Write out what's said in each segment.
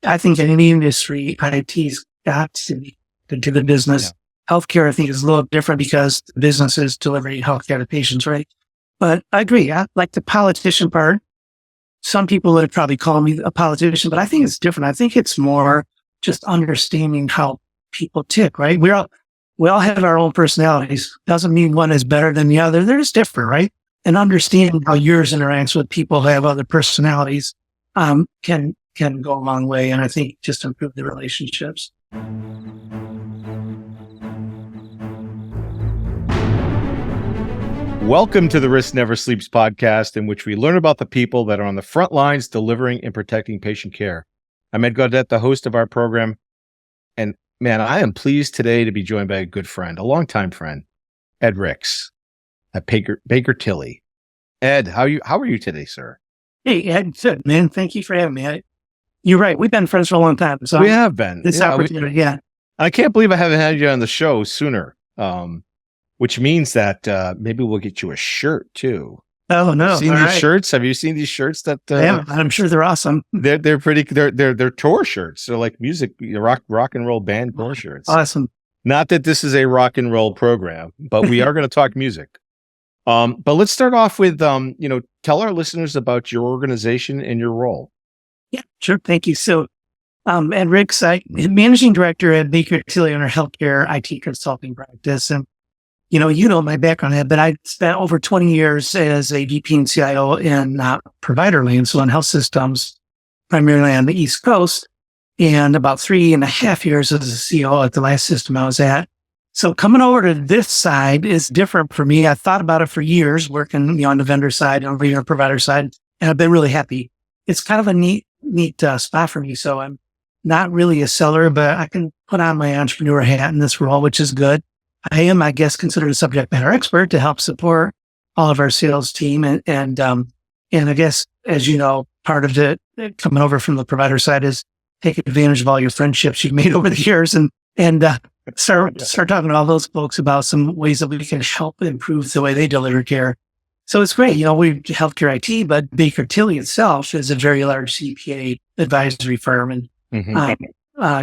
I think in any industry, IT's got to be to do the business. Yeah. Healthcare, I think, is a little different because the business is delivering healthcare to patients, right? But I agree. I like the politician part. Some people would probably call me a politician, but I think it's different. I think it's more just understanding how people tick, right? We all have our own personalities. Doesn't mean one is better than the other. They're just different, right? And understanding how yours interacts with people who have other personalities can go a long way. And I think just improve the relationships. Welcome to the Risk Never Sleeps podcast, in which we learn about the people that are on the front lines delivering and protecting patient care. I'm Ed Gaudet, the host of our program. And man, I am pleased today to be joined by a good friend, a longtime friend, Ed Ricks at Baker Tilly. Ed, how are you today, sir? Hey, Ed, good, man. Thank you for having me. You're right. We've been friends for a long time. So we have been. This opportunity, I can't believe I haven't had you on the show sooner. Which means that maybe we'll get you a shirt too. Oh no! Seen these shirts? Have you seen these shirts? That I'm sure they're awesome. They're pretty. They're tour shirts. They're like music, rock and roll band tour shirts. Awesome. Not that this is a rock and roll program, but we are going to talk music. But let's start off with tell our listeners about your organization and your role. Yeah, sure. Thank you. So, Ed Ricks, I'm managing director at Baker Tilly on our healthcare IT consulting practice, and you know my background, Ed, but I spent over 20 years as a VP and CIO in provider land, so in health systems, primarily on the East Coast, and about 3.5 years as a CEO at the last system I was at. So coming over to this side is different for me. I thought about it for years, working on the vendor side and over here on the provider side, and I've been really happy. It's kind of a neat spot for me. So I'm not really a seller, but I can put on my entrepreneur hat in this role, which is good. I am, I guess, considered a subject matter expert to help support all of our sales team. And I guess, as you know, part of it coming over from the provider side is take advantage of all your friendships you've made over the years and start talking to all those folks about some ways that we can help improve the way they deliver care. So it's great. We healthcare IT, but Baker Tilly itself is a very large CPA advisory firm and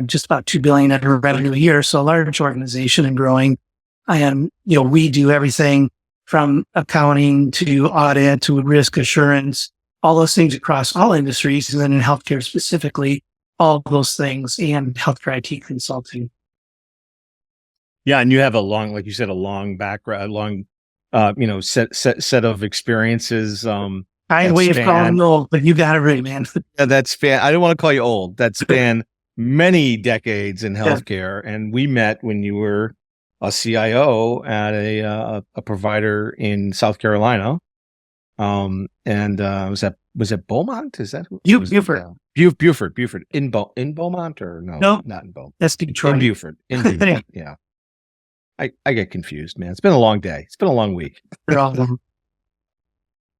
just about $2 billion in revenue a year. So a large organization and growing. And, we do everything from accounting to audit to risk assurance, all those things across all industries. And then in healthcare specifically, all those things and healthcare IT consulting. Yeah. And you have a long background, set of experiences. I way of calling you old, but you got it right, man. Yeah, I don't want to call you old. That span many decades in healthcare. Yeah. And we met when you were a CIO at a provider in South Carolina. Was it Beaumont? Is that Beaufort? Beaufort. In Beaumont or no? No, not in Beaumont. That's Detroit. In Beaufort. Yeah. I get confused, man. It's been a long day. It's been a long week.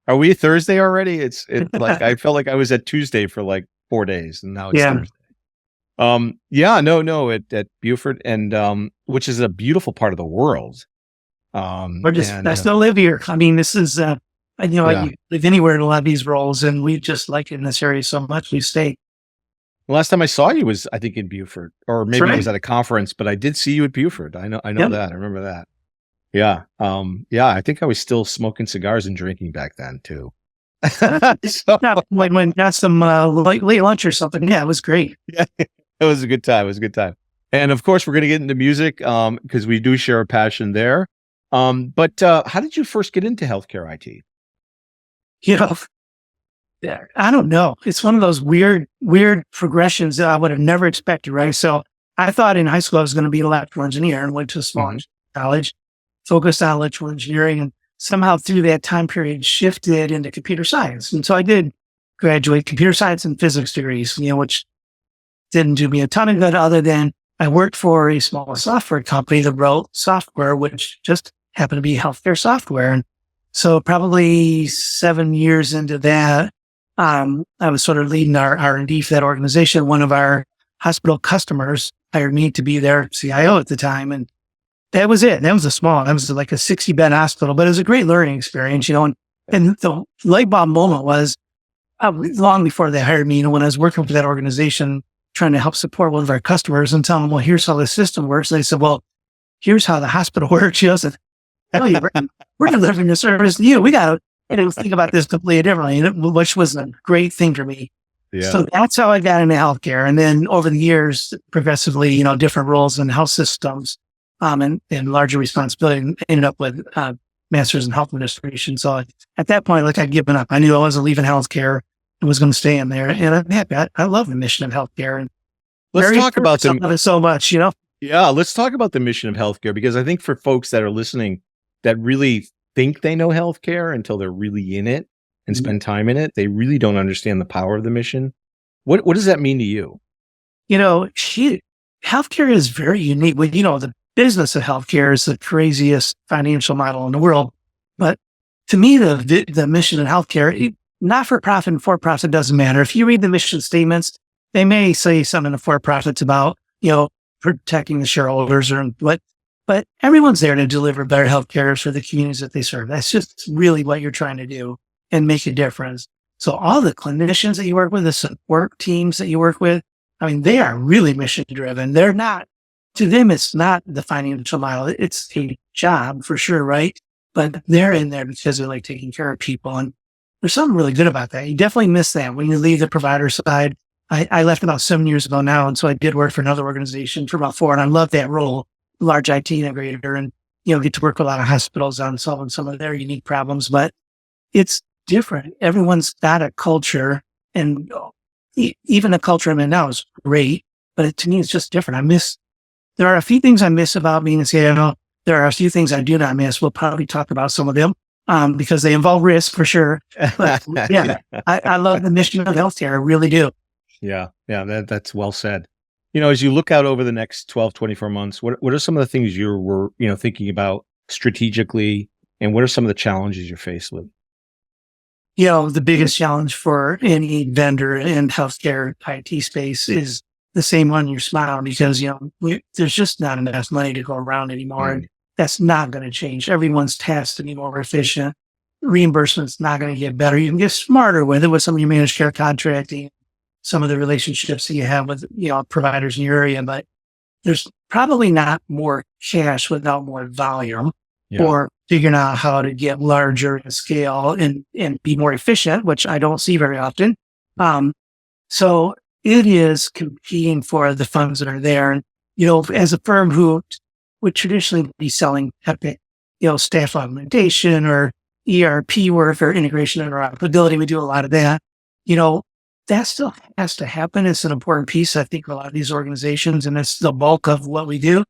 Are we Thursday already? It's like I felt like I was at Tuesday for like 4 days, and now it's Thursday. At Beaufort, and which is a beautiful part of the world. I still live here. I mean, this is I live anywhere in a lot of these roles, and we just like it in this area so much. We stay. The last time I saw you was, I think, in Beaufort, or maybe I was at a conference, but I did see you at Beaufort. I know that. I remember that. Yeah. I think I was still smoking cigars and drinking back then too. When got some late lunch or something. Yeah, it was great. Yeah, it was a good time. And of course, we're going to get into music because we do share a passion there. But how did you first get into healthcare IT? I don't know. It's one of those weird progressions that I would have never expected, right? So I thought in high school I was going to be an electrical engineer and went to a small college, focused on electrical engineering, and somehow through that time period shifted into computer science. And so I did graduate computer science and physics degrees, which didn't do me a ton of good other than I worked for a small software company that wrote software, which just happened to be healthcare software. And so probably 7 years into that, I was sort of leading our R&D for that organization. One of our hospital customers hired me to be their CIO at the time. And that was it. That was like a 60-bed hospital, but it was a great learning experience, and the light bulb moment was long before they hired me, when I was working for that organization, trying to help support one of our customers and tell them, well, here's how the system works. They said, well, here's how the hospital works. She said, oh, we're delivering the service to you. We got to think about this completely differently, which was a great thing for me. Yeah. So that's how I got into healthcare. And then over the years, progressively, different roles in health systems, and larger responsibility, ended up with, master's in health administration. So at that point, like, I'd given up. I knew I wasn't leaving healthcare and was going to stay in there. And I'm happy. I love the mission of healthcare. And let's talk about them. I love it so much, Yeah, let's talk about the mission of healthcare, because I think for folks that are listening that really think they know healthcare until they're really in it and spend time in it, they really don't understand the power of the mission. What does that mean to you? Healthcare is very unique. The business of healthcare is the craziest financial model in the world. But to me, the mission of healthcare, not for profit and for profit, doesn't matter. If you read the mission statements, they may say something for profits about, protecting the shareholders but everyone's there to deliver better healthcare for the communities that they serve. That's just really what you're trying to do and make a difference. So all the clinicians that you work with, the support teams that you work with, they are really mission driven. They're not, to them, it's not the financial model. It's a job for sure, right? But they're in there because they're like taking care of people. And there's something really good about that. You definitely miss that when you leave the provider side. I left about 7 years ago now. And so I did work for another organization for about 4. And I love that role, large IT integrator, and, get to work with a lot of hospitals on solving some of their unique problems. But it's different. Everyone's got a culture, and even the culture I'm in now is great. But to me, it's just different. There are a few things I miss about being a CIO. There are a few things I do not miss. We'll probably talk about some of them because they involve risk for sure. But yeah, I love the mission of healthcare. I really do. Yeah. That's well said. As you look out over the next 12, 24 months, what are some of the things you were, thinking about strategically, and what are some of the challenges you're faced with? The biggest challenge for any vendor in healthcare IT space is the same one, you're smiling, because, there's just not enough money to go around anymore. And that's not going to change. Everyone's tasked to be more efficient. Reimbursement's not going to get better. You can get smarter with it with some of your managed care contracting, some of the relationships that you have with, providers in your area, but there's probably not more cash without more volume or figuring out how to get larger in scale and be more efficient, which I don't see very often. So it is competing for the funds that are there. And, as a firm who would traditionally be selling Epic, staff augmentation or ERP work or integration and interoperability, we do a lot of that. That still has to happen. It's an important piece, I think, for a lot of these organizations, and it's the bulk of what we do.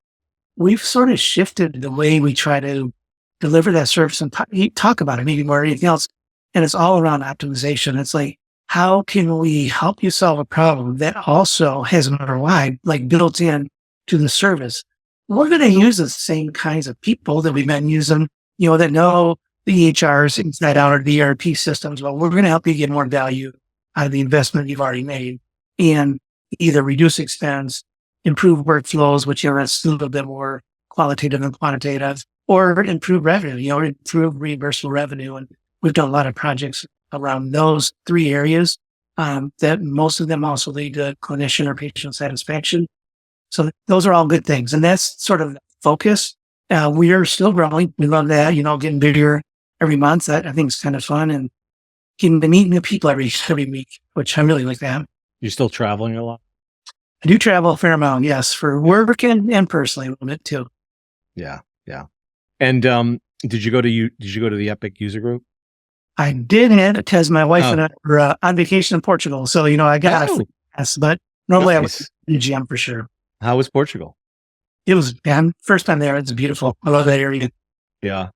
We've sort of shifted the way we try to deliver that service and talk about it, maybe more than anything else. And it's all around optimization. It's like, how can we help you solve a problem that also has an ROI, like built in to the service? We're going to use the same kinds of people that we've been using, that know the EHRs inside out or the ERP systems. Well, we're going to help you get more value out of the investment you've already made and either reduce expense, improve workflows, which are a little bit more qualitative and quantitative, or improve revenue, improve reimbursable revenue. And we've done a lot of projects around those 3 areas that most of them also lead to clinician or patient satisfaction. So those are all good things. And that's sort of the focus. We are still growing. We love that, getting bigger every month. That I think is kind of fun. And getting to meet new people every week, which I really like that. You're still traveling a lot? I do travel a fair amount, yes, for work and personally a little bit too. Yeah. And did you go to the Epic user group? I did, because my wife and I were on vacation in Portugal. So, I got a free pass, but normally I was in the GM for sure. How was Portugal? It was, first time there. It's beautiful. I love that area. Yeah.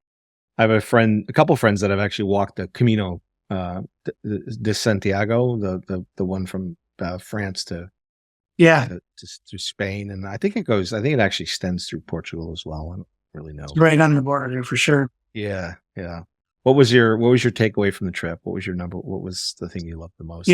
I have a couple of friends that have actually walked the Camino de Santiago, the one from France to Spain. And I think it actually extends through Portugal as well. I don't really know. It's right on the border there for sure. Yeah. What was your takeaway from the trip? What was the thing you loved the most?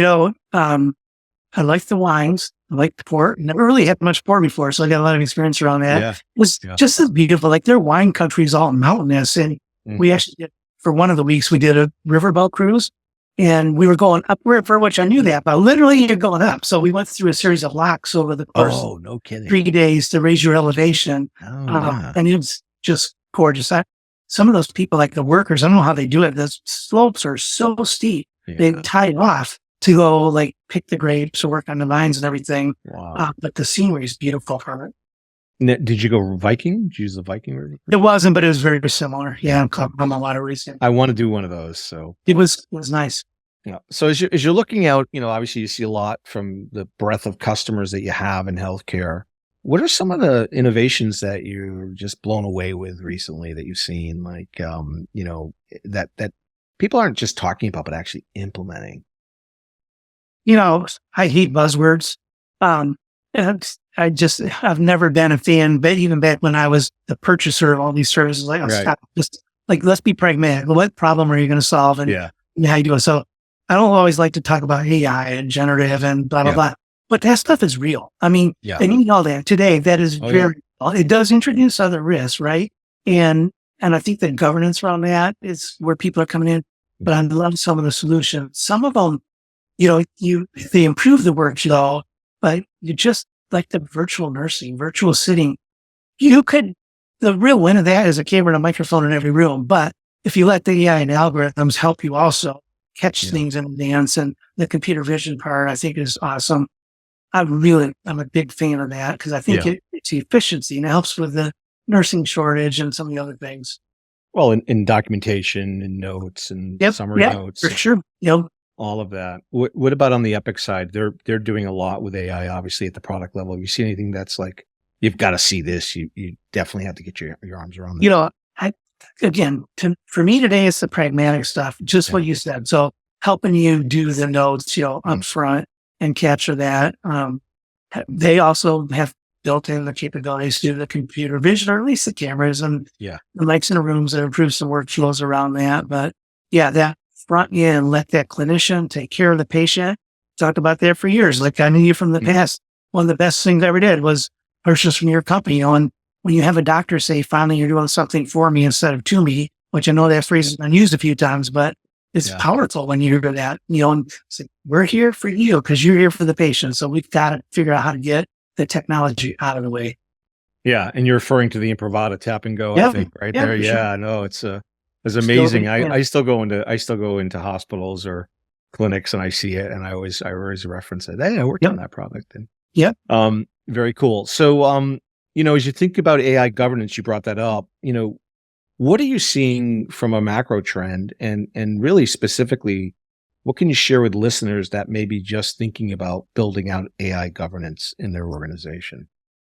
I like the wines. I like the port. Never really had much port before, so I got a lot of experience around that. Yeah. It was just as beautiful. Like their wine country is all mountainous. And we actually did, for one of the weeks, we did a riverboat cruise. and we were going upward, for which I knew that, but literally you're going up. So we went through a series of locks over the course Oh, no kidding. 3 days to raise your elevation. And it was just gorgeous. Some of those people, like the workers, I don't know how they do it. The slopes are so steep. They tie it off to go like pick the grapes or work on the vines and everything. Wow. But the scenery is beautiful from it. Did you go Viking? Did you use the Viking river? It wasn't, but it was very similar. Yeah, I'm a lot of reason. I want to do one of those. So it was nice. Yeah. So as you're looking out, obviously you see a lot from the breadth of customers that you have in healthcare. What are some of the innovations that you're just blown away with recently that you've seen, like, that people aren't just talking about, but actually implementing? I hate buzzwords. And I've never been a fan, but even back when I was the purchaser of all these services, like, stop, just like, let's be pragmatic. What problem are you going to solve? And how you do it? So I don't always like to talk about AI and generative and blah, blah, blah, but that stuff is real. I mean, and you know that today, that is it does introduce other risks, right? And I think the governance around that is where people are coming in, but I love some of the solutions. Some of them, they improve the workflow, but you just like the virtual nursing, virtual sitting, the real win of that is a camera and a microphone in every room. But if you let the AI and algorithms help you also catch things in advance, and the computer vision part, I think is awesome. I'm a big fan of that because I think it's efficiency and it helps with the nursing shortage and some of the other things. Well, in documentation and notes and summary notes. For sure. All of that. What about on the Epic side? They're doing a lot with AI, obviously, at the product level. Have you seen anything that's like, you've got to see this? You definitely have to get your arms around this. For me today, it's the pragmatic stuff, just what you said. So helping you do the notes, up front and capture that. They also have built in the capabilities to do the computer vision, or at least the cameras and the lights in the rooms that improve some workflows around that. But that front end, let that clinician take care of the patient. Talked about that for years. Like I knew you from the past. One of the best things I ever did was purchase from your company. And when you have a doctor say, finally, you're doing something for me instead of to me, which I know that phrase has been used a few times, but it's powerful when you hear that, and say, we're here for you because you're here for the patient. So we've got to figure out how to get the technology out of the way. Yeah. And you're referring to the Imprivata tap and go, I think, right there. Yeah, no, it's amazing. I still go into hospitals or clinics and I see it, and I always reference it. Hey, I worked on that product. And very cool. So as you think about AI governance, you brought that up, what are you seeing from a macro trend, and really specifically, what can you share with listeners that may be just thinking about building out AI governance in their organization?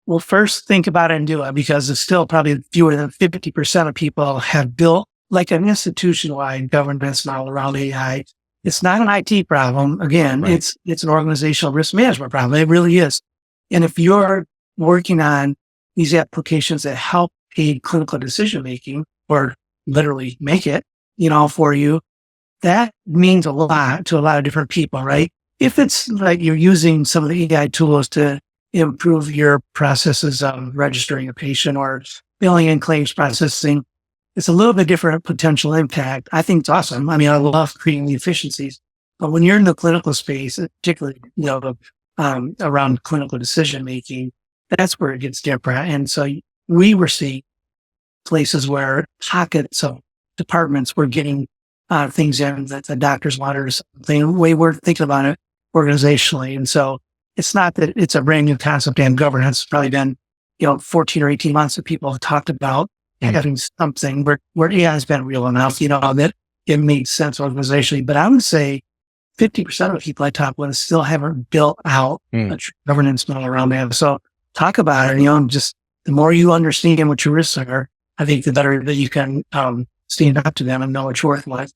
Well, first think about it and do it, because it's still probably fewer than 50% of people have built like an institution-wide governance model around AI. It's not an IT problem. Again, it's an organizational risk management problem. It really is. And if you're working on these applications that help aid clinical decision-making, or literally make it, for you, that means a lot to a lot of different people, right? If it's like you're using some of the AI tools to improve your processes of registering a patient or billing and claims processing, it's a little bit different potential impact. I think it's awesome. I mean, I love creating the efficiencies, but when you're in the clinical space, particularly, around clinical decision-making, that's where it gets different. And so we were seeing places where pockets of departments were getting things in that the doctors wanted or something. The way we're thinking about it organizationally. And so it's not that it's a brand new concept and governance. It's probably been, 14 or 18 months that people have talked about having something where AI has been real enough, that it made sense organizationally. But I would say 50% of the people I talk with still haven't built out a governance model around that. So talk about it, just the more you understand what your risks are, I think the better that you can stand up to them and know what you're worth with.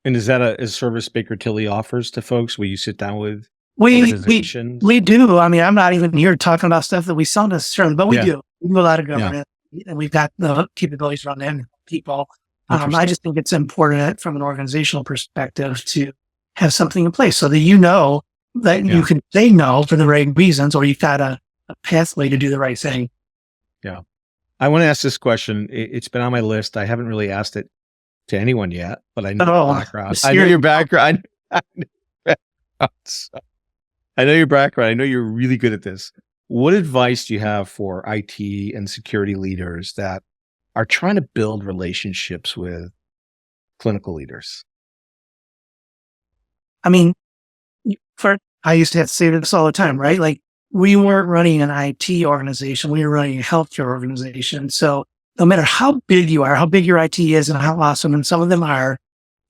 And is that a service Baker Tilly offers to folks where you sit down with organizations? We do. I mean, I'm not even here talking about stuff that we sell necessarily, but we do. We do a lot of governance, and we've got the capabilities around that people. I just think it's important from an organizational perspective to have something in place so that that you can say no for the right reasons, or you've got a pathway to do the right thing. Yeah. I want to ask this question. It's been on my list. I haven't really asked it to anyone yet, but I know your background. I know your background. I know your background. I know you're really good at this. What advice do you have for IT and security leaders that are trying to build relationships with clinical leaders? I mean, I used to have to say this all the time, right? Like, we weren't running an IT organization. We were running a healthcare organization. So no matter how big you are, how big your IT is and how awesome, and some of them are,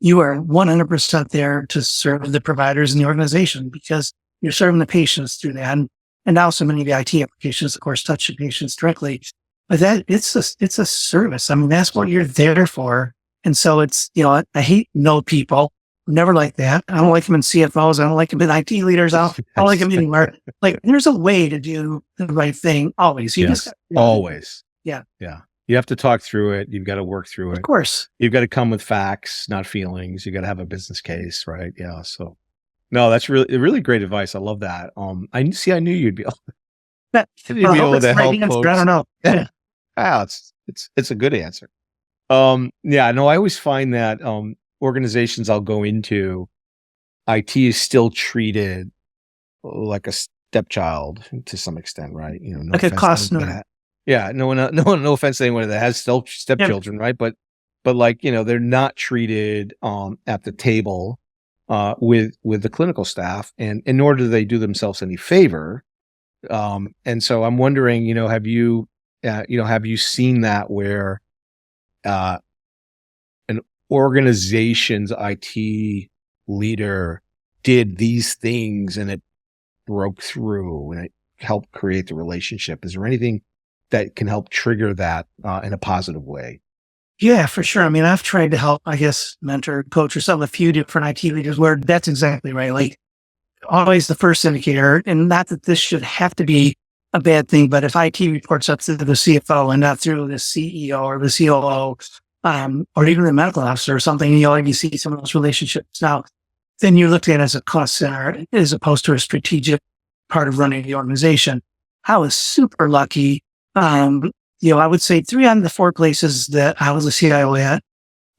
you are 100% there to serve the providers in the organization because you're serving the patients through that. And now so many of the IT applications, of course, touch the patients directly. But it's a service. I mean, that's what you're there for. And so it's, I hate no people. Never like that. I don't like them in CFOs. I don't like them in IT leaders. I don't like them anywhere. Like, there's a way to do the right thing always. Always. Yeah. Yeah. You have to talk through it. You've got to work through it. Of course. You've got to come with facts, not feelings. You got to have a business case, right? Yeah. So, no, that's really great advice. I love that. I knew you'd be able to help folks. I don't know. Yeah. It's a good answer. Yeah. No, I always find that organizations I'll go into, IT is still treated like a stepchild to some extent, right? No like a cost center. Yeah, no offense to anyone that has stepchildren, right? But like, they're not treated at the table with the clinical staff, and nor do they do themselves any favor. And so I'm wondering, have you seen that where an organization's IT leader did these things and it broke through and it helped create the relationship? Is there anything that can help trigger that in a positive way? Yeah, for sure. I mean, I've tried to help, I guess, mentor, coach, or some, a few different IT leaders where that's exactly right. Like, always the first indicator, and not that this should have to be a bad thing, but if IT reports up to the CFO and not through the CEO or the COO, or even the medical officer or something, you see some of those relationships. Now, then you're looked at as a cost center as opposed to a strategic part of running the organization. I was super lucky. I would say 3 out of the 4 places that I was a CIO at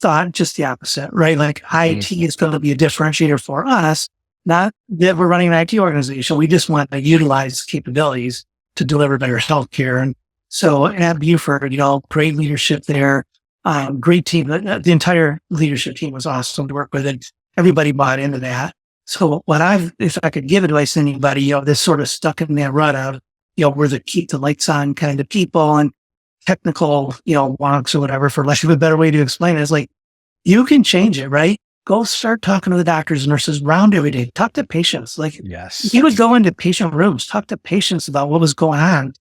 thought just the opposite, right? Like, IT is going to be a differentiator for us, not that we're running an IT organization. We just want to utilize capabilities to deliver better healthcare. And so at Buford, great leadership there, great team. The entire leadership team was awesome to work with, and everybody bought into that. So if I could give advice to anybody, this sort of stuck in that rut of, we're the keep the lights on kind of people and technical, wonks or whatever, for lack of a better way to explain it, is like, you can change it, right? Go start talking to the doctors and nurses around every day. Talk to patients. Like, yes, you would go into patient rooms, talk to patients about what was going on.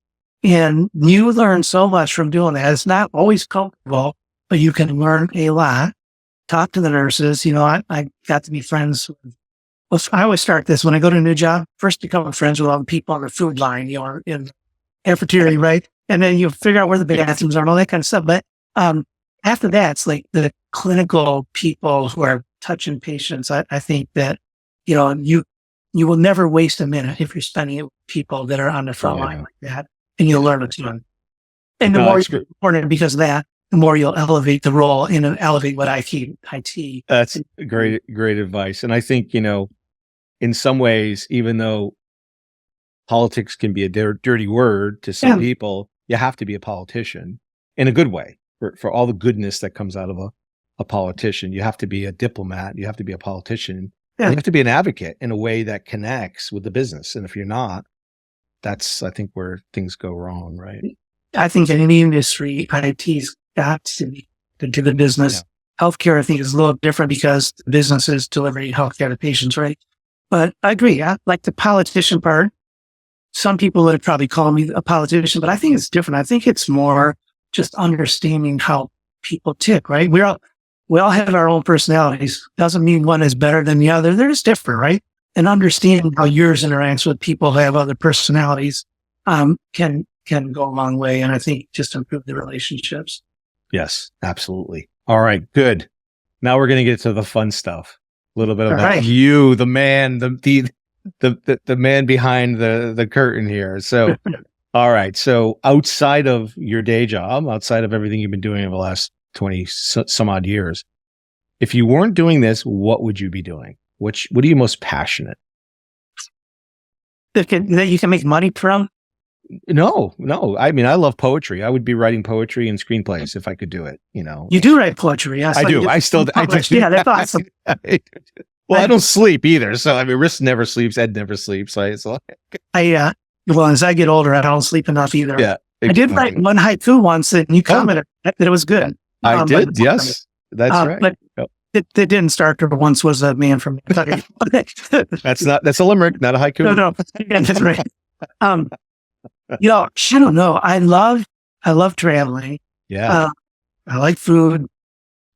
And you learn so much from doing that. It's not always comfortable, but you can learn a lot. Talk to the nurses. I got to be friends with, I always start this when I go to a new job, first become friends with all the people on the food line, in cafeteria, right? And then you figure out where the bathrooms are and all that kind of stuff. But after that, it's like the clinical people who are touching patients. I think that, you will never waste a minute if you're spending it with people that are on the front line like that, and you'll learn a ton. And the more you're important because of that, the more you'll elevate the role and elevate what IT. That's great advice. And I think, in some ways, even though politics can be a dirty word to some people, you have to be a politician in a good way for all the goodness that comes out of a politician. You have to be a diplomat. You have to be a politician. Yeah. And you have to be an advocate in a way that connects with the business. And if you're not, that's, I think, where things go wrong, right? I think in any industry, IT's got to be to the business. Yeah. Healthcare, I think, is a little different because the business is delivering healthcare to patients, right? But I agree. I like the politician part. Some people would probably call me a politician, but I think it's different. I think it's more just understanding how people tick, right? We all have our own personalities. Doesn't mean one is better than the other. They're just different, right? And understanding how yours interacts with people who have other personalities can go a long way. And I think just improve the relationships. Yes, absolutely. All right, good. Now we're going to get to the fun stuff. A little bit about you, the man, the man behind the curtain here. So, all right. So outside of your day job, outside of everything you've been doing over the last 20 some odd years, if you weren't doing this, what would you be doing? What are you most passionate? That you can make money from? No. I mean, I love poetry. I would be writing poetry and screenplays if I could do it. You do write poetry. Yes, I do. I do. Yeah, that's awesome. Well, I don't sleep either. So I mean, Risk never sleeps. Ed never sleeps. Right? So well, as I get older, I don't sleep enough either. yeah, I did write one haiku once, and you commented that it was good. I did. Yes, that's right. But it didn't start. There once was a man from Kentucky. That's a limerick, not a haiku. No, yeah, that's right. I don't know. I love traveling. Yeah. I like food,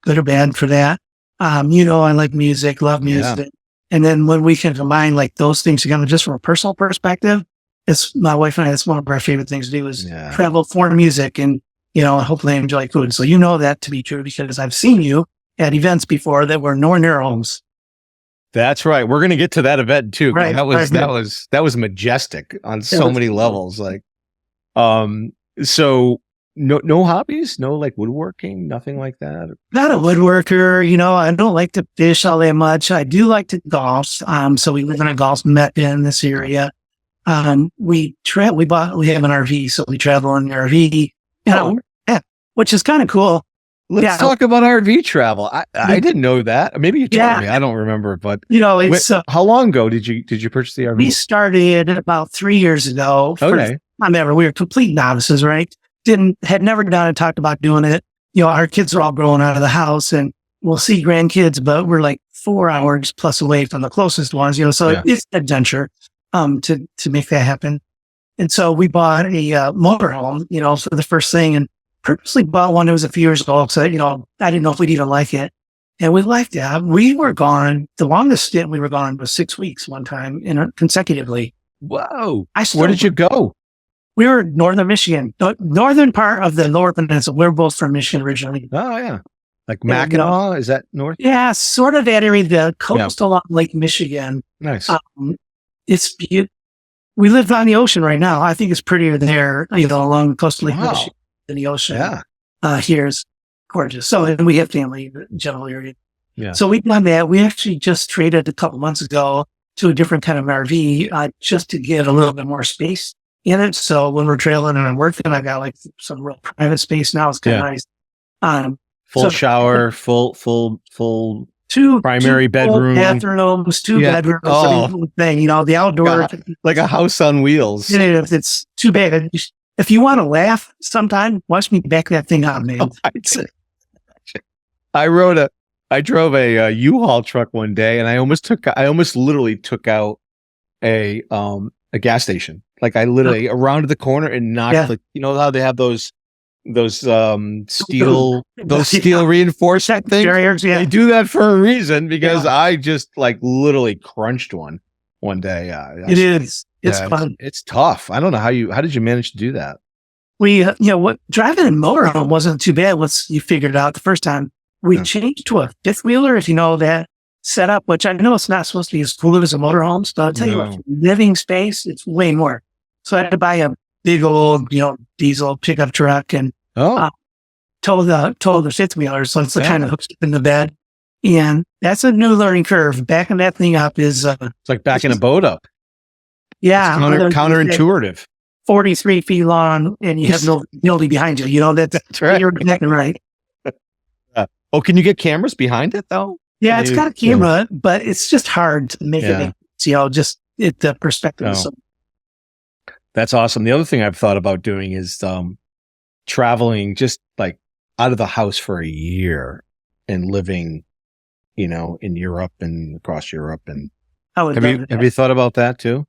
good or bad for that. I like music, love music. Yeah. And then when we can combine like those things together, just from a personal perspective, it's my wife and I, it's one of our favorite things to do is travel for music and, hopefully enjoy food. So that to be true because I've seen you at events before that were nowhere near homes. That's right. We're going to get to that event too. Right. That was majestic on so many levels. Like, so no hobbies, no like woodworking, nothing like that. Not a woodworker. I don't like to fish all that much. I do like to golf. So we live in a golf mecca in this area. We have an RV, so we travel in the RV, which is kind of cool. Let's talk about RV travel. I didn't know that. Maybe you told me. I don't remember, but it's how long ago did you purchase the RV? We started about 3 years ago. Okay. We were complete novices, right? Had never done it, talked about doing it. Our kids are all growing out of the house and we'll see grandkids, but we're like 4 hours plus away from the closest ones, so it's an adventure, to make that happen. And so we bought a motorhome, for the first thing and purposely bought one that was a few years old. So, I didn't know if we'd even like it. And we liked it. We were gone. The longest stint we were gone was 6 weeks one time consecutively. Whoa. Where did you go? We were in northern Michigan, the northern part of the Lower Peninsula. We're both from Michigan originally. Oh, yeah. Like Mackinac, is that north? Yeah, sort of that area, the coast along Lake Michigan. Nice. It's beautiful. We live on the ocean right now. I think it's prettier there, along the coast of Lake Michigan than the ocean. Yeah. Here's gorgeous. So, and we have family in the general area. Yeah. So we've done that. We actually just traded a couple months ago to a different kind of RV, just to get a little bit more space in it. So when we're trailing and I'm working, I got like some real private space now. It's kind of nice. Full shower, full two primary bedroom, bathrooms, two bedrooms. Thing, the outdoor, like a house on wheels. It's too bad. If you want to laugh sometime, watch me back that thing up, man. I drove a U-Haul truck one day, and I almost literally took out a gas station. Like I literally around the corner and knocked how they have those steel reinforced things. Barriers, yeah. They do that for a reason because I just like literally crunched one day. It's fun. It's tough. I don't know how did you manage to do that? We, driving in motorhome wasn't too bad once you figured it out the first time. We changed to a fifth wheeler, if you know that setup, which I know it's not supposed to be as cool as a motorhome. So I'll tell you what, living space, it's way more. So I had to buy a big old, diesel pickup truck and tow the fifth wheeler. So it's kind of hooked up in the bed. And that's a new learning curve. Backing that thing up is it's like backing a boat up. Yeah. It's counterintuitive. 43 feet long and you have nobody behind you. That's right. You're exactly right. Can you get cameras behind it though? Yeah, it's got a camera, but it's just hard to make it, just the perspective. Oh. That's awesome. The other thing I've thought about doing is traveling just like out of the house for a year and living, in Europe and across Europe. And have you thought about that too?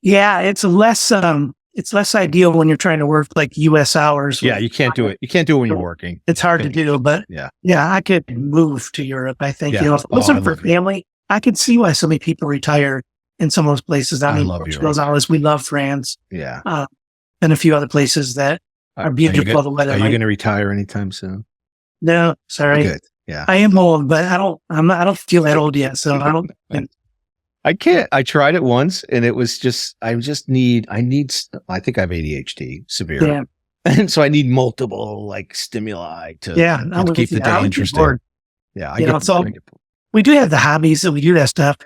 Yeah, it's less ideal when you're trying to work like US hours. Yeah, you can't do it. You can't do it when you're working. It's hard to do, but I could move to Europe. I think, if it wasn't for family, I could see why so many people retire in some of those places. I love Europe. We love France. Yeah. And a few other places that are beautiful. Are you going to retire anytime soon? No, sorry. Good. Yeah. I am old, but I don't feel that old yet. So I don't. I can't. I tried it once and it was just, I think I have ADHD severe. Yeah. And so I need multiple like stimuli to keep the day interesting. Yeah. I get we do have the hobbies that we do that stuff.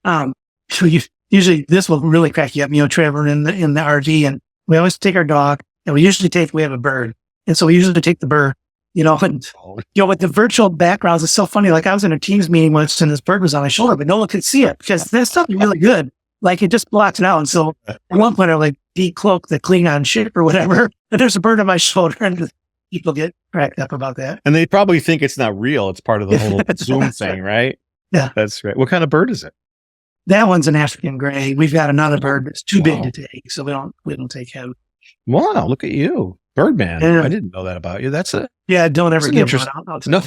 So usually this will really crack you up, traveling in the RV, and we always take our dog, and we have a bird. And so we usually take the bird, and, with the virtual backgrounds, it's so funny. Like I was in a Teams meeting once and this bird was on my shoulder, but no one could see it because that's something really good. Like it just blocks it out. And so at one point I like decloak the Klingon ship or whatever, and there's a bird on my shoulder, and people get cracked up about that. And they probably think it's not real. It's part of the whole Zoom thing, right? Yeah. That's right. What kind of bird is it? That one's an African gray. We've got another bird that's too big to take, so we don't take him. Wow, look at you. Birdman. Yeah. I didn't know that about you. That's it. Yeah, don't ever give interest- one out. No.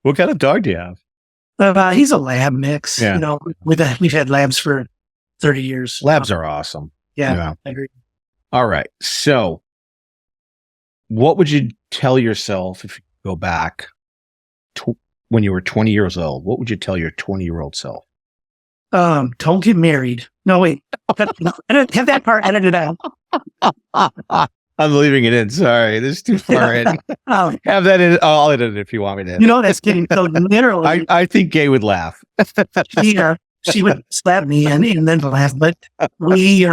What kind of dog do you have? He's a lab mix. Yeah. We've had labs for 30 years. Labs are awesome. Yeah, I agree. All right. So what would you tell yourself if you go back to when you were 20 years old? What would you tell your 20-year-old self? Don't get married. No, wait. I didn't have that part edited out. I'm leaving it in. Sorry. This is too far in. Have that in. I'll edit it if you want me to. That's getting so literally. I think Gay would laugh. She would slap me and then laugh. But we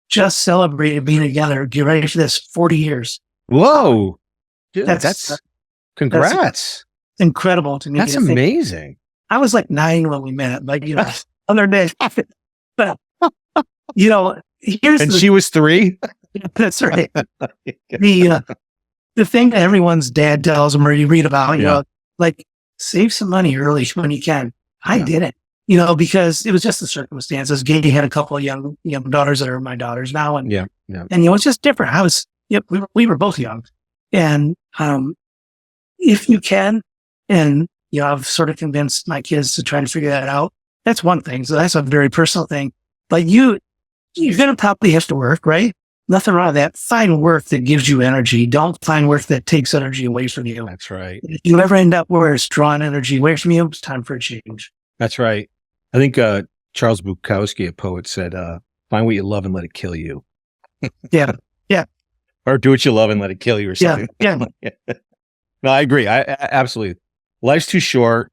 just celebrated being together. Get ready for this, 40 years. Whoa. Dude, That's congrats. That's incredible to me. That's amazing. I was like 9 when we met. Like, other day. But, here's she was 3? That's right. The thing that everyone's dad tells them or you read about, like save some money early when you can. I didn't, because it was just the circumstances. Gay had a couple of young daughters that are my daughters now. And, and it's just different. We were both young. And, if you can, and, I've sort of convinced my kids to try to figure that out. That's one thing. So that's a very personal thing, but you're going to probably have to work, right? Nothing wrong with that. Find work that gives you energy. Don't find work that takes energy away from you. That's right. If you ever end up where it's drawing energy away from you, it's time for a change. That's right. I think Charles Bukowski, a poet, said, find what you love and let it kill you. Yeah. Or do what you love and let it kill you or something. Yeah. No, I agree. I absolutely. Life's too short.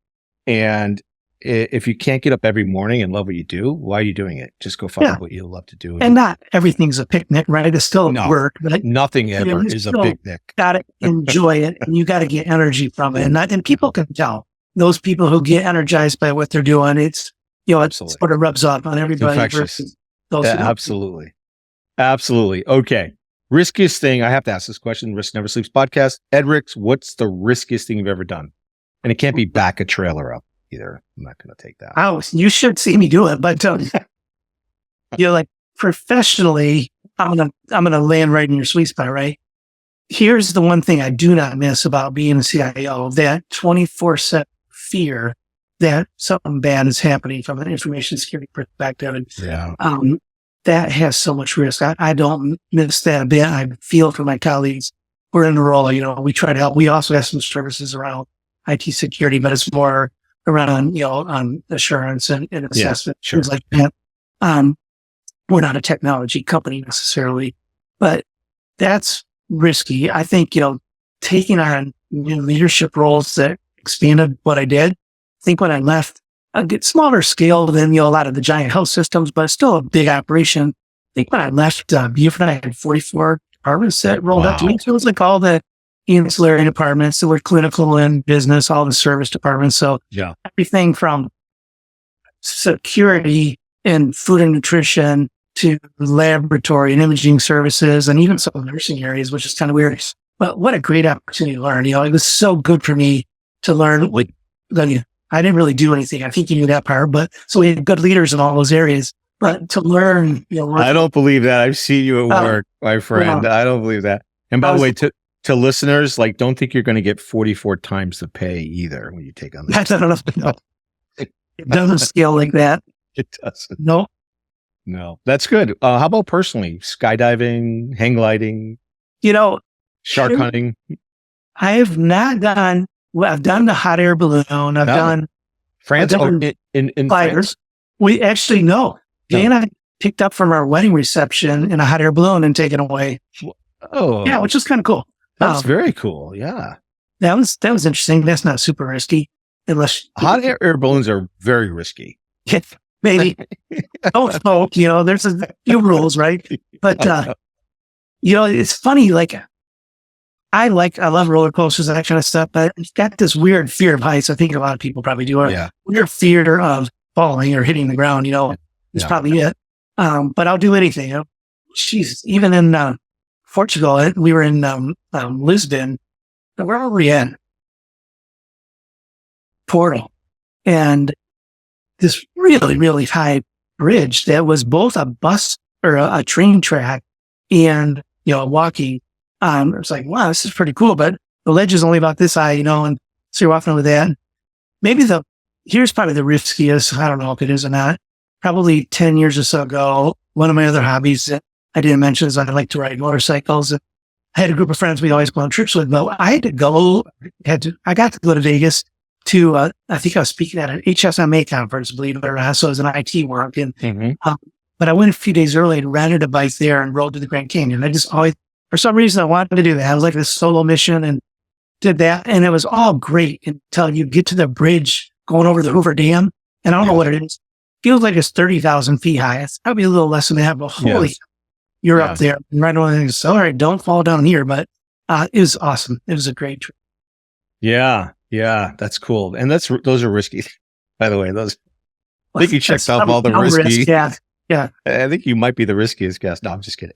And if you can't get up every morning and love what you do, why are you doing it? Just go find what you love to do. And not everything's a picnic, right? It's still work. But nothing ever is a picnic. Got to enjoy it, and you got to get energy from it. And people can tell. Those people who get energized by what they're doing, it's it sort of rubs off on everybody. Versus those absolutely. Okay. Riskiest thing. I have to ask this question. Risk Never Sleeps podcast. Ed Ricks, what's the riskiest thing you've ever done? And it can't be back a trailer up either. I'm not going to take that. Oh, you should see me do it, but like professionally, I'm gonna land right in your sweet spot, right? Here's the one thing I do not miss about being a CIO: that 24/7 fear that something bad is happening from an information security perspective, and that has so much risk. I don't miss that a bit. I feel for my colleagues. We're in the role, we try to help. We also have some services around IT security, but it's more around, on assurance and assessment, things like that. We're not a technology company necessarily, but that's risky. I think, taking on leadership roles that expanded what I did. I think when I left, I get smaller scale than, a lot of the giant health systems, but still a big operation. I think when I left, Buford, I had 44 departments that rolled up to me. So it was like all the ancillary departments that were clinical and business, all the service departments. So everything from security and food and nutrition to laboratory and imaging services and even some nursing areas, which is kind of weird. But what a great opportunity to learn. It was so good for me to learn. I didn't really do anything. I think you knew that part, but so we had good leaders in all those areas. But to learn, I don't believe that. I've seen you at work, my friend. I don't believe that. And by the way, to listeners, don't think you're going to get 44 times the pay either when you take on that. I don't know. It doesn't scale like that. It doesn't. No, that's good. How about personally? Skydiving, hang gliding, shark hunting? I have not done. Well, I've done the hot air balloon. I've done France in gliders. We actually Jay and I picked up from our wedding reception in a hot air balloon and taken away. Oh, yeah, which is kind of cool. That's very cool. Yeah, that was interesting. That's not super risky. unless hot air balloons are very risky. maybe don't smoke. There's a few rules, right? But it's funny. Like I love roller coasters and that kind of stuff, but I've got this weird fear of heights. I think a lot of people probably do. Weird fear of falling or hitting the ground. It's probably it. But I'll do anything. Even in Portugal, we were in Lisbon. Where were we in? Porto. And this really, really high bridge that was both a bus or a train track and, walking. It's like, wow, this is pretty cool, but the ledge is only about this high, and so you're walking over that. Maybe here's probably the riskiest. I don't know if it is or not. Probably 10 years or so ago, one of my other hobbies that I didn't mention is I like to ride motorcycles. I had a group of friends we always go on trips with, but I got to go to Vegas to, I think I was speaking at an HSMA conference, believe it or not. So it was an IT work. And, but I went a few days early and rented a bike there and rode to the Grand Canyon. I just always, for some reason, I wanted to do that. I was like this solo mission and did that. And it was all great until you get to the bridge going over the Hoover Dam. And I don't know what it is. Feels like it's 30,000 feet high. It's probably a little less than that, but holy, you're up there. And right away, all right, don't fall down here. But it was awesome. It was a great trip. Yeah, that's cool. And those are risky, by the way. I think you checked off all the risky. Yeah. I think you might be the riskiest guest. No, I'm just kidding.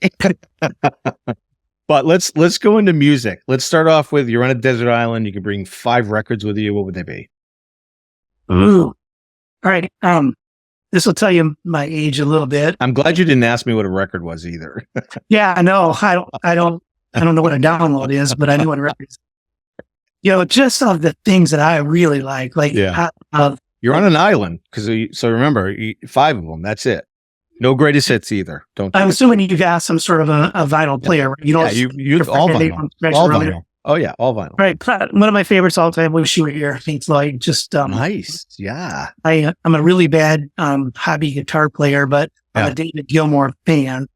But let's go into music. Let's start off with, you're on a desert island. You can bring 5 records with you. What would they be? Ooh. All right. This will tell you my age a little bit. I'm glad you didn't ask me what a record was either. Yeah, I know. I don't know what a download is, but I know what a record is. Just of the things that I really like. You're on an island so remember, 5 of them. That's it. No greatest hits either. I'm assuming you got some sort of a vinyl player. You all vinyl. All vinyl. Oh yeah, all vinyl. Right. One of my favorites all the time. Wish You Were Here. Pink Floyd. Just nice. Yeah. I'm a really bad hobby guitar player, but I'm a David Gilmour fan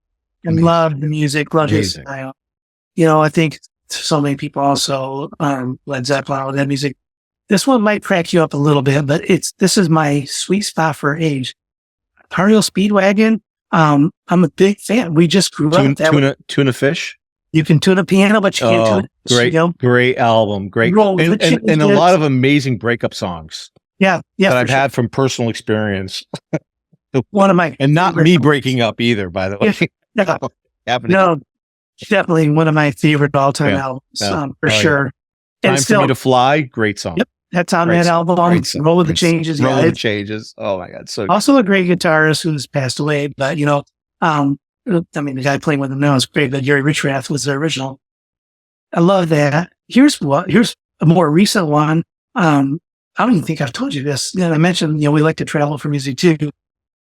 and love the music. Love his style. I think so many people also Led Zeppelin, all that music. This one might crack you up a little bit, but this is my sweet spot for age. Ontario Speedwagon. I'm a big fan. We just grew up. Tuna Fish. You can tune a piano, but you can't tune it. Great album. Great. And a lot of amazing breakup songs. Yeah. That I've had from personal experience. One of my, and not me breaking up either, by the way. No, definitely one of my favorite all-time albums, for sure. Time for Me to Fly. Great song. Yep. That's on that album. Roll with the Changes. Roll with the Changes. Oh my God. So also a great guitarist who's passed away, but the guy playing with him now is great, but Gary Richrath was the original. I love that. Here's a more recent one. I don't even think I've told you this. I mentioned, we like to travel for music too.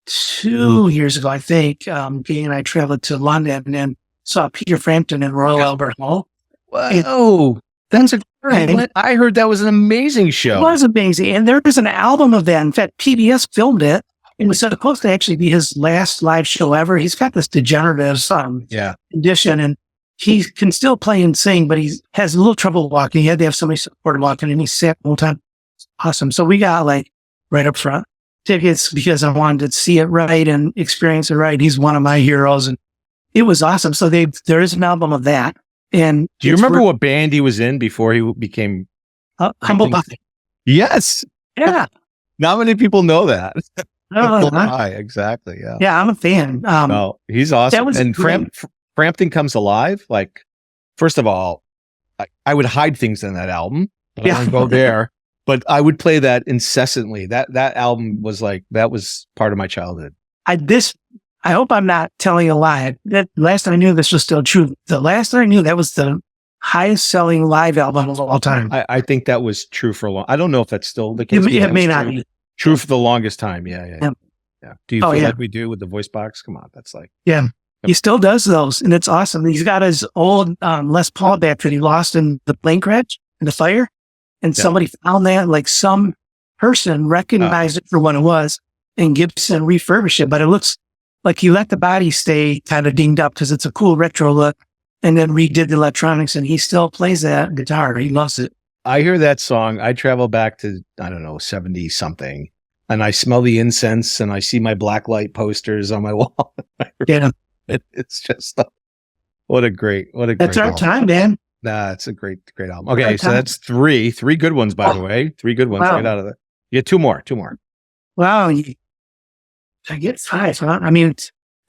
2 years ago, I think, Gay and I traveled to London and saw Peter Frampton in Royal Albert Hall. Whoa. That's I heard that was an amazing show. It was amazing. And there was an album of that. In fact, PBS filmed it. It was supposed to actually be his last live show ever. He's got this degenerative condition, and he can still play and sing, but he has a little trouble walking. He had to have somebody support him walking, and he's sick the whole time. Awesome. So we got right up front tickets because I wanted to see it right and experience it right. He's one of my heroes, and it was awesome. So there is an album of that. And do you remember what band he was in before he became Humble Pie? Yes. Yeah. Not many people know that. Exactly. Yeah. Yeah, I'm a fan. He's awesome. And Frampton Comes Alive. First of all, I would hide things in that album. I don't go there, but I would play that incessantly. That album was that was part of my childhood. I hope I'm not telling a lie. That last I knew, this was still true. The last I knew, that was the highest selling live album of all time. I think that was true for a long. I don't know if that's still the case. It may not be. True for the longest time. Yeah. Do you feel like we do with the voice box? Come on. That's he still does those, and it's awesome. He's got his old Les Paul back that he lost in the plane crash, in the fire. And somebody found that, some person recognized it for what it was, and Gibson refurbished it. But it looks like he let the body stay kind of dinged up because it's a cool retro look, and then redid the electronics, and he still plays that guitar. He loves it. I hear that song. I travel back to, I don't know, 70 something, and I smell the incense and I see my blacklight posters on my wall. Yeah. It's just, what a great That's our album. time, man. Nah, it's a great album. Okay. So that's three good ones, by the way. 3 good ones. Wow. Get out of there. You get two more. Wow. I get 5, huh? I mean,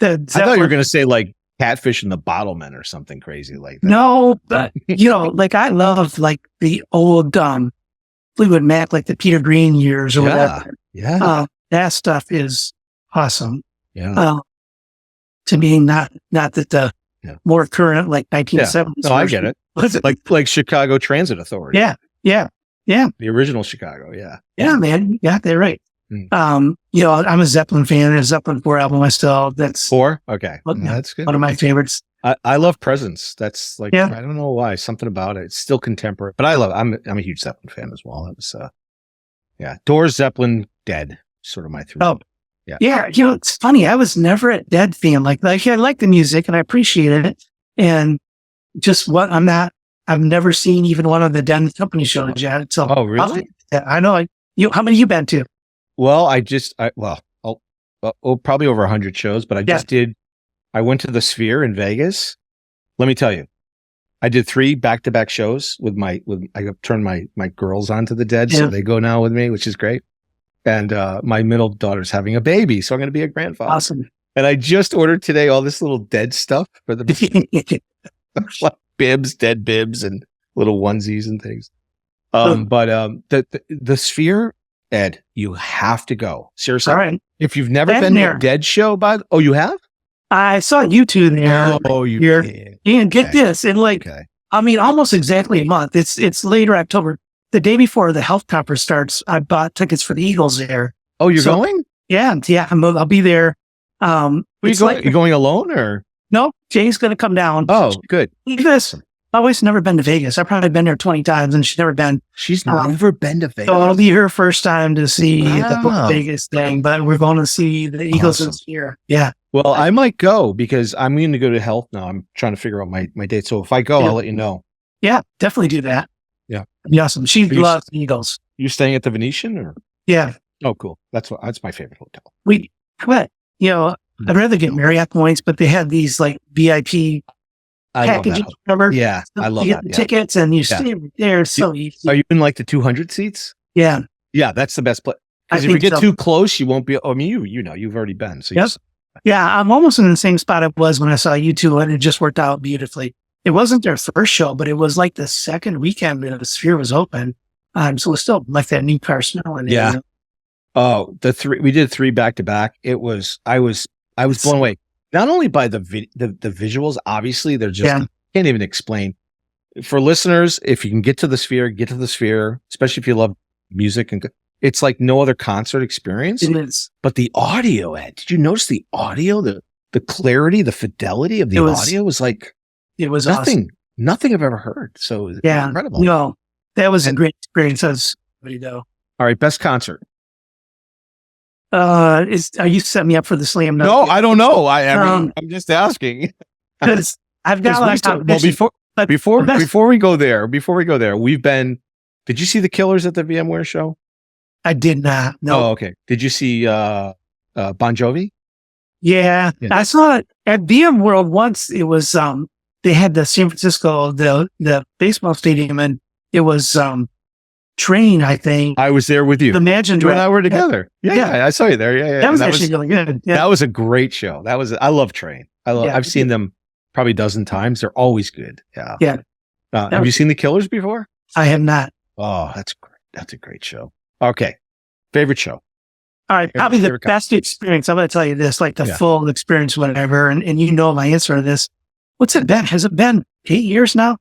I thought you were going to say like Catfish and the Bottlemen or something crazy like that. No, but like I love like the old Fleetwood Mac, like the Peter Green years or whatever. Yeah. That stuff is awesome. Yeah. To me, not that the more current, like 1970s. No, I get it. Was it like Chicago Transit Authority? Yeah. The original Chicago. Yeah. Yeah, man, you got that right. I'm a Zeppelin fan. A Zeppelin 4 album. That's 4. Okay, that's good. One of my favorites. I love Presence. That's like, Yeah. I don't know why, something about it. It's still contemporary, but I love it. I'm a huge Zeppelin fan as well. It was, Doors, Zeppelin, Dead, sort of my 3. Oh, yeah. It's funny. I was never a Dead fan. Like I like the music and I appreciated it. And just I've never seen even one of the Dead Company shows yet. So, oh, really? I know. How many you been to? Well, probably over 100 shows, but I went to the Sphere in Vegas. Let me tell you, I did 3 back-to-back shows I turned my girls onto the Dead, so they go now with me, which is great. And my middle daughter's having a baby, so I'm going to be a grandfather. Awesome. And I just ordered today all this little Dead stuff for the like bibs, Dead bibs, and little onesies and things. But the Sphere, Ed, you have to go. Seriously. All right. If you've never been to a Dead show, you have? I saw you two there. Oh, you did. And get this. And I mean, almost exactly a month. It's later October. The day before the health conference starts, I bought tickets for the Eagles there. Oh, you're going? Yeah. I'll be there. Are you going? You going alone or? No, Jay's going to come down. Oh, good. This. I've always never been to Vegas. I've probably been there 20 times and she's never been. She's never been to Vegas. So it'll be her first time to see the Vegas thing, but we're going to see the Eagles this year. Yeah. Well, I might go because I'm going to go to health now. I'm trying to figure out my date. So if I go, I'll let you know. Yeah, definitely do that. Yeah. It'd be awesome. She loves the Eagles. You staying at the Venetian or? Yeah. Oh, cool. That's my favorite hotel. I'd rather get Marriott points, but they had these like VIP packages. Remember? Yeah. I love you that. Get the tickets and you stay there. It's so easy. Are you in like the 200 seats? Yeah. Yeah. That's the best place. Because if you get too close, you won't be, I mean, you've already been. So yeah. I'm almost in the same spot I was when I saw you two and it just worked out beautifully. It wasn't their first show, but it was like the second weekend that the Sphere was open. So it was still like that new car smelling. Yeah. Oh, we did 3 back to back. I was blown away. Not only by the visuals, obviously they're just, can't even explain. For listeners, if you can get to the Sphere, especially if you love music, and it's like no other concert experience. It is. But the audio, Ed, did you notice the audio, the clarity, the fidelity of the audio was like, it was nothing I've ever heard. So incredible. No, that was a great experience. All right. Best concert. Are you setting me up for the slam? No, I don't know. I'm just asking. Because I've got a lot of competition. Before we go there, did you see the Killers at the VMware show? I did not. No. Oh, okay. Did you see Bon Jovi? Yeah. I saw it at VMworld once. It was they had the San Francisco the baseball stadium, and it was Train, I think. I was there with you. Imagine you and I were together. Yeah, I saw you there. Yeah. That was actually really good. Yeah. That was a great show. I love Train. I've seen them probably a dozen times. They're always good. Yeah. Yeah. Have you seen the Killers before? I have not. Oh, that's great. That's a great show. Okay. Favorite show. All right. Probably the best experience. I'm going to tell you this, like the full experience, whatever. And you know my answer to this. What's it been? Has it been 8 years now?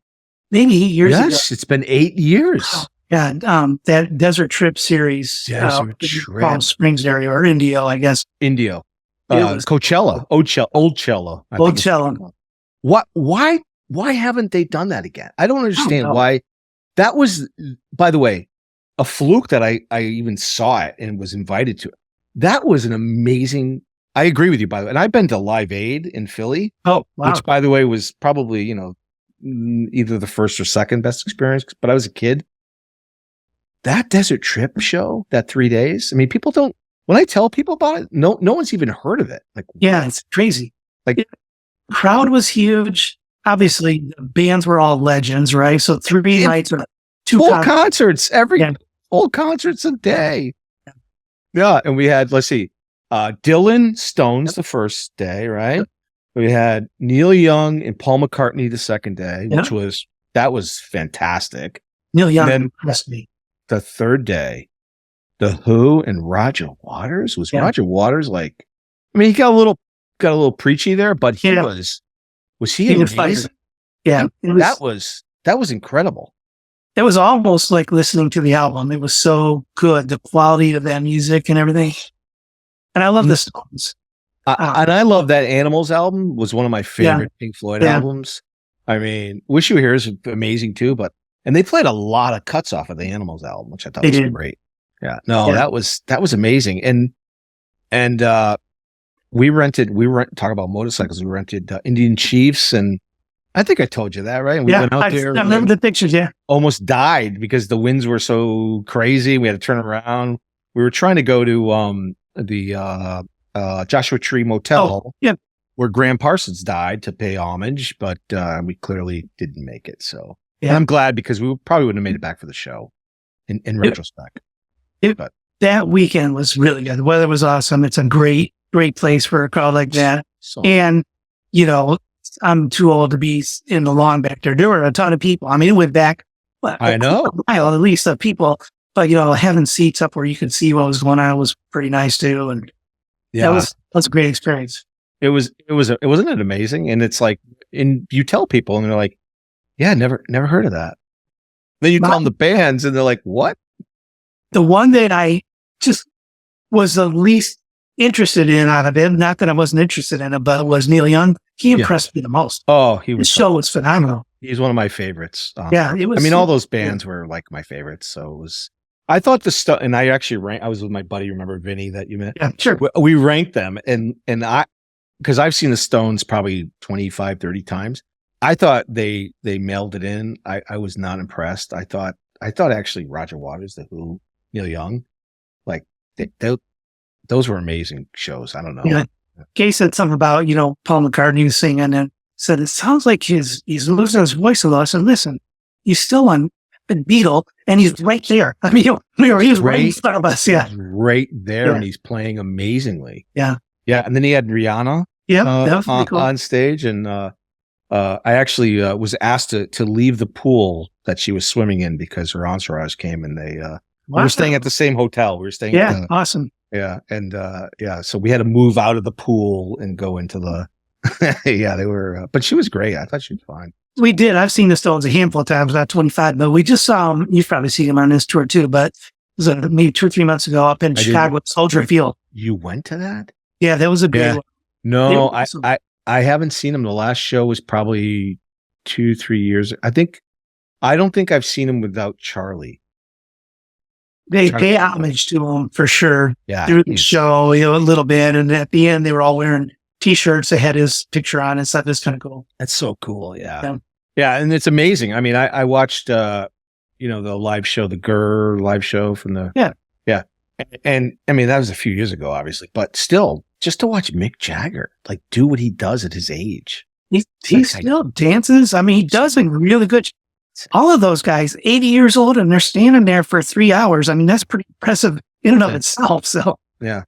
Maybe 8 years ago. Yes, it's been 8 years. Oh, yeah. That Desert Trip series. Palm Springs area or Indio, I guess. Indio. Coachella. Old Cello. Old Cello. Why haven't they done that again? I don't understand why. That was, by the way, a fluke that I even saw it and was invited to it. That was an amazing, I agree with you, by the way. And I've been to Live Aid in Philly. Oh, wow. Which, by the way, was probably, either the first or second best experience, but I was a kid. that Desert Trip show, that 3 days. I mean, people don't. When I tell people about it, no one's even heard of it. Like, Yeah, it's crazy. Like, crowd was huge. Obviously, the bands were all legends, right? So 3 nights or 2 full concerts Yeah. full concerts a day. Yeah, and we had, let's see, Dylan Stones the first day, right? Yep. We had Neil Young and Paul McCartney the second day, Yep. which was fantastic. Neil Young then- impressed me. The third day, The Who and Roger Waters. Was Yeah. Roger Waters like? I mean, he got a little preachy there, but he Yeah. was he He was amazing? Yeah, That was incredible. it was almost like listening to the album. It was so good, the quality of that music and everything. And I love the Stones. And I love that Animals album. Was one of my favorite Pink Floyd albums. I mean, Wish You Were Here is amazing too, and they played a lot of cuts off of the Animals album, which I thought was great. Yeah, no, that was amazing. And we talk about motorcycles. We rented Indian Chiefs, and I think I told you that, right? And we went out there. I remember the pictures. Yeah, almost died because the winds were so crazy. We had to turn around. We were trying to go to the Joshua Tree Motel, where Graham Parsons died, to pay homage, but we clearly didn't make it. So and I'm glad, because we probably wouldn't have made it back for the show in retrospect. But that weekend was really good. The weather was awesome. It's a great place for a crowd like that. And, I'm too old to be in the lawn back there. There were a ton of people. I mean, it went back I know a mile at least of people, but having seats up where you could see what was going on was pretty nice too. And that was a great experience. Wasn't it amazing? And it's like, you tell people and they're like, yeah, never heard of that. Then you tell them the bands and they're like, what? The one that I just was the least interested in out of it, not that I wasn't interested in it, but it was Neil Young. He impressed me the most. Oh, his show was phenomenal. He's one of my favorites. It was. I mean, all those bands were like my favorites. So it was. I thought the stuff, and I actually I was with my buddy. Remember Vinny that you met? Yeah, sure. We ranked them, and because I've seen the Stones probably 25, 30 times. I thought they mailed it in. I was not impressed. I thought actually Roger Waters, The Who, Neil Young, like those were amazing shows. I don't know. Yeah. Kay said something about, Paul McCartney was singing and said, it sounds like he's losing his voice a lot. I said, listen, he's still on Beatle and he's right there. I mean, he's right in front of us. Yeah. He's right there and he's playing amazingly. Yeah. Yeah. And then he had Rihanna that was pretty cool. on stage. And I actually was asked to leave the pool that she was swimming in because her entourage came, and they we were staying at the same hotel. We were staying awesome. Yeah. And so we had to move out of the pool and go into the they were but she was great. I thought she was fine. We did. I've seen the Stones a handful of times, not 25, but we just saw them. You've probably seen them on this tour too, but it was maybe 2 or 3 months ago up in Chicago at Soldier Field. You went to that? Yeah, that was a great one. No, I haven't seen them. The last show was probably 2-3 years. I don't think I've seen them without Charlie. They pay homage to him for sure. Yeah, through the show, a little bit, and at the end they were all wearing T-shirts that had his picture on and stuff. That's kind of cool. That's so cool. Yeah, and it's amazing. I mean, I watched the live show, the Gurr live show from the and I mean that was a few years ago, obviously, but still, just to watch Mick Jagger like do what he does at his age. He still dances. I mean, he does a really good. All of those guys, 80 years old, and they're standing there for 3 hours. I mean, that's pretty impressive in and of itself. So yeah,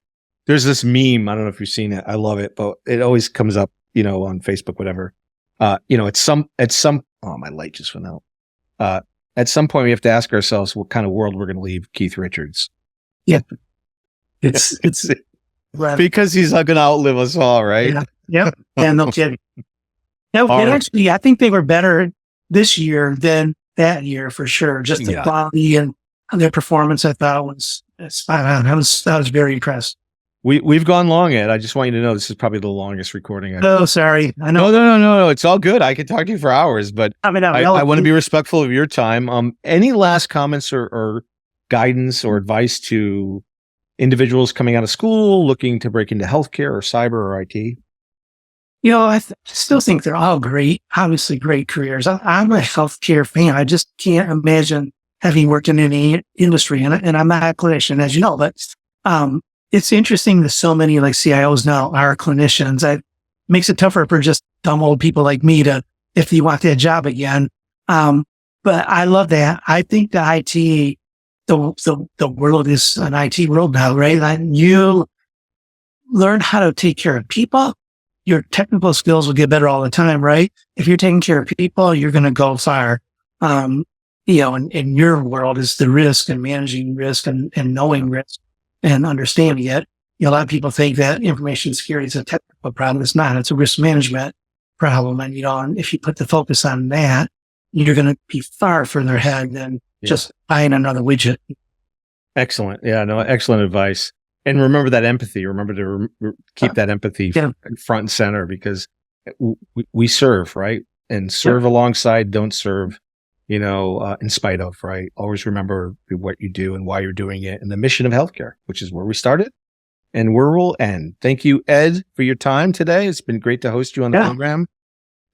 there's this meme. I don't know if you've seen it. I love it, but it always comes up, on Facebook, whatever. At some. Oh, my light just went out. At some point, we have to ask ourselves what kind of world we're going to leave Keith Richards. Yeah, it's because he's not going to outlive us all, right? Yeah, no kidding. Actually, I think they were better this year than that year for sure. Just the quality and their performance, I thought was spot on. I was very impressed. We've gone long, Ed. I just want you to know this is probably the longest recording. Oh, sorry. I know. No. It's all good. I could talk to you for hours, but I want to be respectful of your time. Any last comments or guidance or advice to individuals coming out of school, looking to break into healthcare or cyber or IT? I still think they're all great, obviously great careers. I'm a healthcare fan. I just can't imagine having worked in any industry, and I'm not a clinician, as you know, but it's interesting that so many like CIOs now are clinicians. It makes it tougher for just dumb old people like me if you want that job again. But I love that. I think the IT, the world is an IT world now, right? Like you learn how to take care of people. Your technical skills will get better all the time, right? If you're taking care of people, you're going to go far. And your world is the risk and managing risk and knowing risk and understanding it. A lot of people think that information security is a technical problem. It's not. It's a risk management problem. And, if you put the focus on that, you're going to be far further ahead than just buying another widget. Excellent. Yeah, no, excellent advice. And remember that empathy. Remember to keep that empathy front and center, because we serve, right? And serve alongside, don't serve, in spite of, right? Always remember what you do and why you're doing it, and the mission of healthcare, which is where we started and where we'll end. Thank you, Ed, for your time today. It's been great to host you on the program.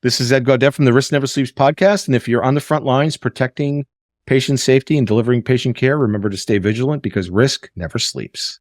This is Ed Gaudet from the Risk Never Sleeps podcast. And if you're on the front lines protecting patient safety and delivering patient care, remember to stay vigilant, because risk never sleeps.